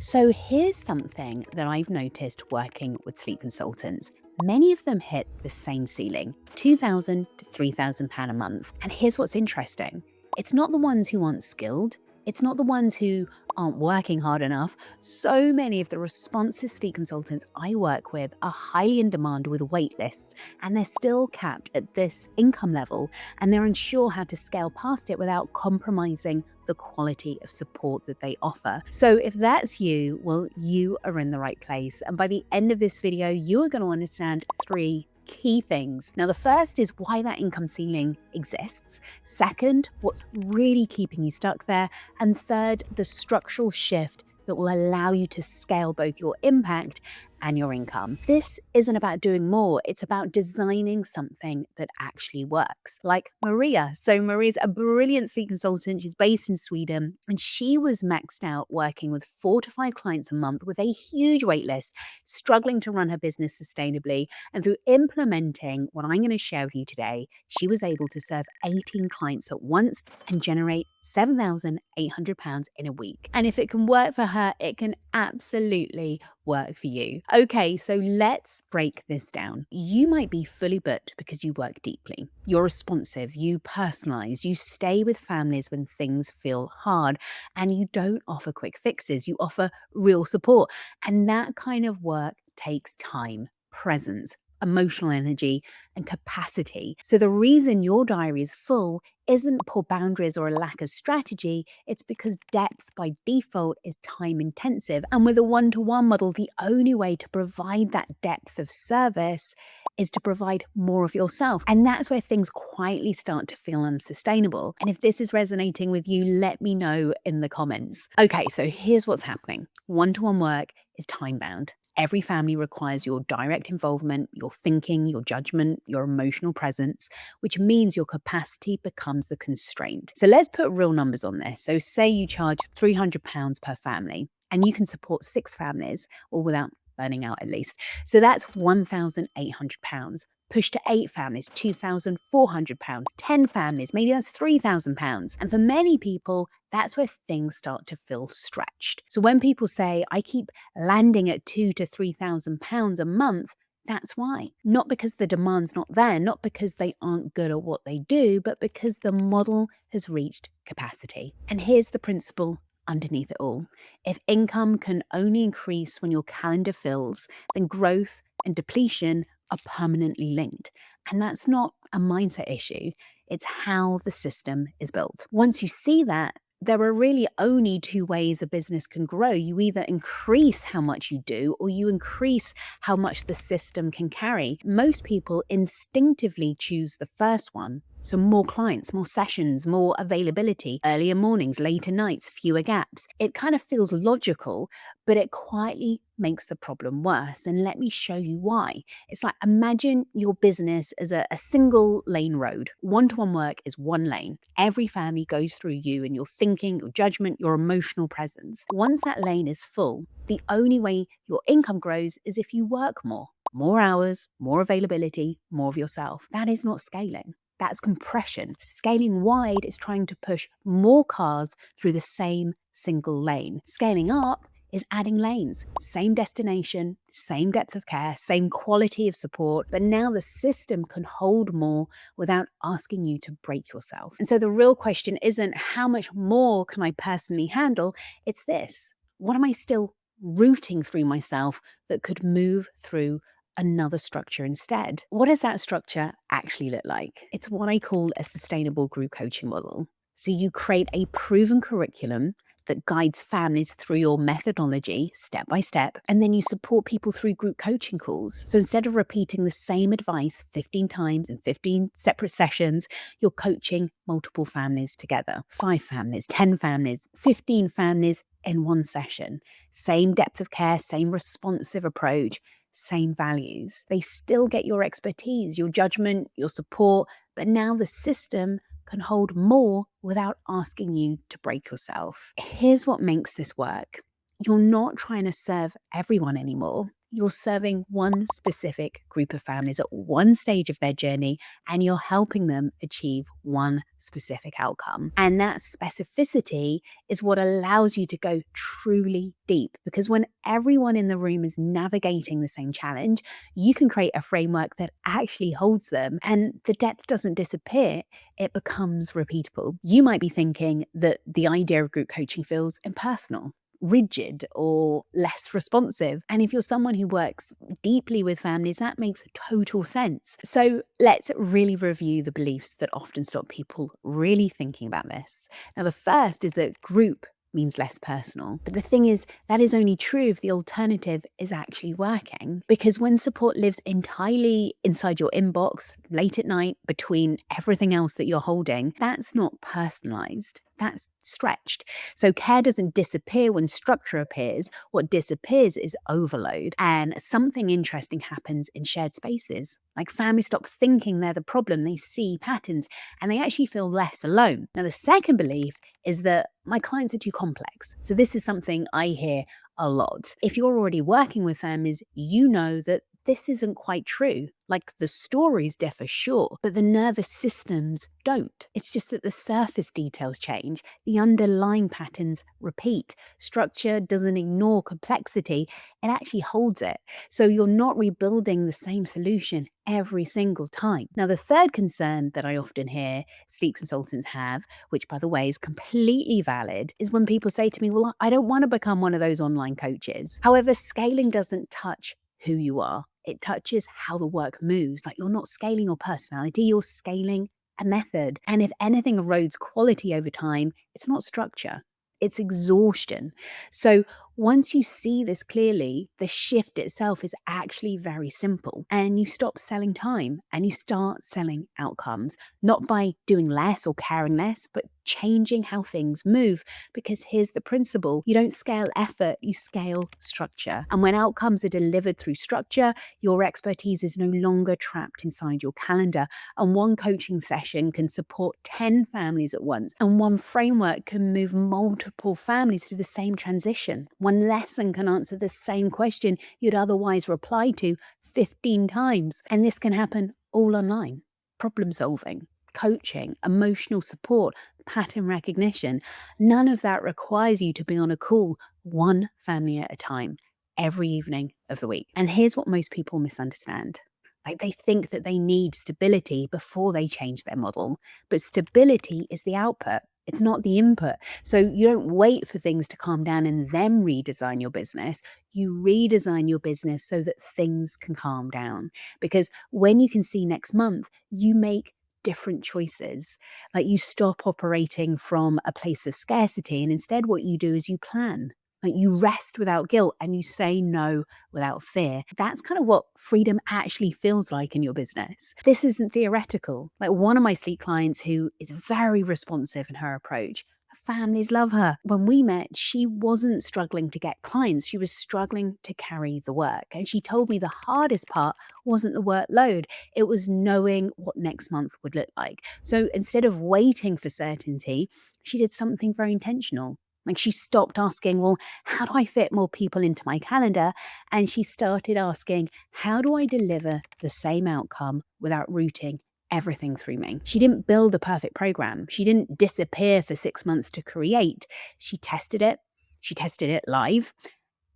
So here's something that I've noticed working with sleep consultants. Many of them hit the same ceiling, £2,000 to £3,000 a month. And here's what's interesting. It's not the ones who aren't skilled. It's not the ones who aren't working hard enough. So many of the responsive sleep consultants I work with are highly in demand with wait lists, and they're still capped at this income level, and they're unsure how to scale past it without compromising the quality of support that they offer. So if that's you, well, you are in the right place. And by the end of this video, you are going to understand three key things. Now, the first is why that income ceiling exists. Second, what's really keeping you stuck there. And third, the structural shift that will allow you to scale both your impact and your income. This isn't about doing more, it's about designing something that actually works, like Maria. So Maria's a brilliant sleep consultant. She's based in Sweden, and she was maxed out working with 4 to 5 clients a month with a huge wait list, struggling to run her business sustainably. And through implementing what I'm going to share with you today, she was able to serve 18 clients at once and generate £7,800 in a week. And if it can work for her, it can absolutely work for you. Okay, so let's break this down. You might be fully booked because you work deeply. You're responsive, you personalize, you stay with families when things feel hard, and you don't offer quick fixes. You offer real support. And that kind of work takes time, presence, emotional energy, and capacity. So the reason your diary is full isn't poor boundaries or a lack of strategy, it's because depth by default is time intensive. And with a one-to-one model, the only way to provide that depth of service is to provide more of yourself. And that's where things quietly start to feel unsustainable. And if this is resonating with you, let me know in the comments. Okay, so here's what's happening. One-to-one work is time-bound. Every family requires your direct involvement, your thinking, your judgment, your emotional presence, which means your capacity becomes the constraint. So let's put real numbers on this. So say you charge £300 per family and you can support 6 families, or without burning out at least. So that's £1,800. Push to 8 families, £2,400, 10 families, maybe that's £3,000. And for many people, that's where things start to feel stretched. So when people say, I keep landing at £2,000 to £3,000 a month, that's why. Not because the demand's not there, not because they aren't good at what they do, but because the model has reached capacity. And here's the principle underneath it all. If income can only increase when your calendar fills, then growth and depletion are permanently linked. And that's not a mindset issue, it's how the system is built. Once you see that, there are really only 2 ways a business can grow. You either increase how much you do, or you increase how much the system can carry. Most people instinctively choose the first one. So more clients, more sessions, more availability, earlier mornings, later nights, fewer gaps. It kind of feels logical, but it quietly makes the problem worse. And let me show you why. It's like, imagine your business as a single lane road. One-to-one work is one lane. Every family goes through you and your thinking, your judgment, your emotional presence. Once that lane is full, the only way your income grows is if you work more. More hours, more availability, more of yourself. That is not scaling. That's compression. Scaling wide is trying to push more cars through the same single lane. Scaling up is adding lanes, same destination, same depth of care, same quality of support, but now the system can hold more without asking you to break yourself. And so the real question isn't how much more can I personally handle? It's this: what am I still routing through myself that could move through another structure instead? What does that structure actually look like? It's what I call a sustainable group coaching model. So you create a proven curriculum that guides families through your methodology step by step, and then you support people through group coaching calls. So instead of repeating the same advice 15 times in 15 separate sessions, you're coaching multiple families together. 5 families, 10 families, 15 families in one session. Same depth of care, same responsive approach, same values. They still get your expertise, your judgment, your support, but now the system can hold more without asking you to break yourself. Here's what makes this work. You're not trying to serve everyone anymore. you're serving one specific group of families at one stage of their journey, and you're helping them achieve one specific outcome. And that specificity is what allows you to go truly deep, because when everyone in the room is navigating the same challenge, you can create a framework that actually holds them, and the depth doesn't disappear, it becomes repeatable. You might be thinking that the idea of group coaching feels impersonal, rigid, or less responsive. And if you're someone who works deeply with families, that makes total sense. So let's really review the beliefs that often stop people really thinking about this. Now, the first is that group means less personal. But the thing is, that is only true if the alternative is actually working. Because when support lives entirely inside your inbox, late at night, between everything else that you're holding, that's not personalized. That's stretched. So care doesn't disappear when structure appears. What disappears is overload. And something interesting happens in shared spaces. Like families stop thinking they're the problem, they see patterns, and they actually feel less alone. Now, the second belief is that my clients are too complex. So this is something I hear a lot. If you're already working with families, you know that this isn't quite true. Like, the stories differ, sure, but the nervous systems don't. It's just that the surface details change, the underlying patterns repeat. Structure doesn't ignore complexity, it actually holds it. So you're not rebuilding the same solution every single time. Now, the third concern that I often hear sleep consultants have, which by the way is completely valid, is when people say to me, well, I don't want to become one of those online coaches. However, scaling doesn't touch who you are. It touches how the work moves. Like, you're not scaling your personality, you're scaling a method. And if anything erodes quality over time, it's not structure, it's exhaustion. So once you see this clearly, the shift itself is actually very simple. And you stop selling time and you start selling outcomes, not by doing less or caring less, but changing how things move. Because here's the principle: you don't scale effort, you scale structure. And when outcomes are delivered through structure, your expertise is no longer trapped inside your calendar. And one coaching session can support 10 families at once. And one framework can move multiple families through the same transition. One lesson can answer the same question you'd otherwise reply to 15 times. And this can happen all online. Problem solving, coaching, emotional support, pattern recognition. None of that requires you to be on a call one family at a time every evening of the week. And here's what most people misunderstand. Like, they think that they need stability before they change their model, but stability is the output. It's not the input. So you don't wait for things to calm down and then redesign your business. You redesign your business so that things can calm down. Because when you can see next month, you make different choices. Like, you stop operating from a place of scarcity, and instead what you do is you plan. Like, you rest without guilt and you say no without fear. That's kind of what freedom actually feels like in your business. This isn't theoretical. Like, one of my sleep clients who is very responsive in her approach, families love her. When we met, she wasn't struggling to get clients. She was struggling to carry the work. And she told me the hardest part wasn't the workload. It was knowing what next month would look like. So instead of waiting for certainty, she did something very intentional. Like, she stopped asking, well, how do I fit more people into my calendar? And she started asking, how do I deliver the same outcome without routing everything through me? She didn't build a perfect program. She didn't disappear for 6 months to create. She tested it. She tested it live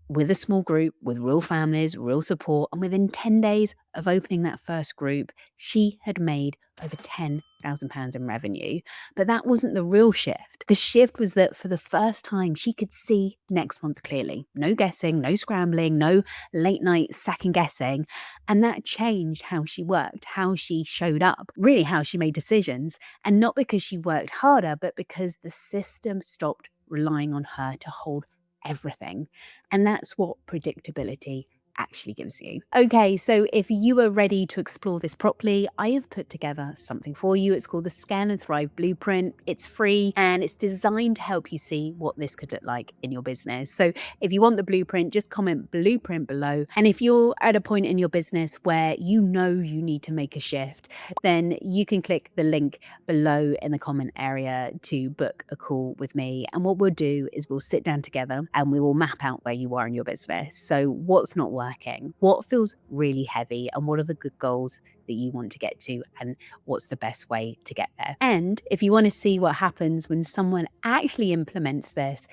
with a small group, with real families, real support. And within 10 days of opening that first group, she had made over £10,000 in revenue. But that wasn't the real shift. The shift was that for the first time, she could see next month clearly. No guessing, no scrambling, no late night second guessing. And that changed how she worked, how she showed up, really how she made decisions. And not because she worked harder, but because the system stopped relying on her to hold everything. And that's what predictability actually gives you. Okay, so if you are ready to explore this properly, I have put together something for you. It's called the Scale and Thrive Blueprint. It's free and it's designed to help you see what this could look like in your business. So if you want the blueprint, just comment blueprint below. And if you're at a point in your business where you know you need to make a shift, then you can click the link below in the comment area to book a call with me. And what we'll do is we'll sit down together and we will map out where you are in your business. So what's not working? What feels really heavy, and what are the good goals that you want to get to, and what's the best way to get there? And if you want to see what happens when someone actually implements this,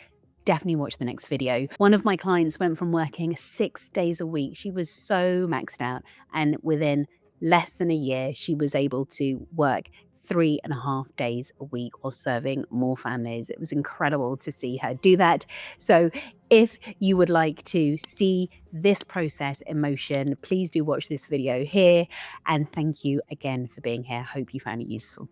definitely watch the next video. One of my clients went from working 6 days a week. She was so maxed out, and within less than a year, she was able to work 3.5 days a week while serving more families. It was incredible to see her do that. So if you would like to see this process in motion, please do watch this video here. And thank you again for being here. Hope you found it useful.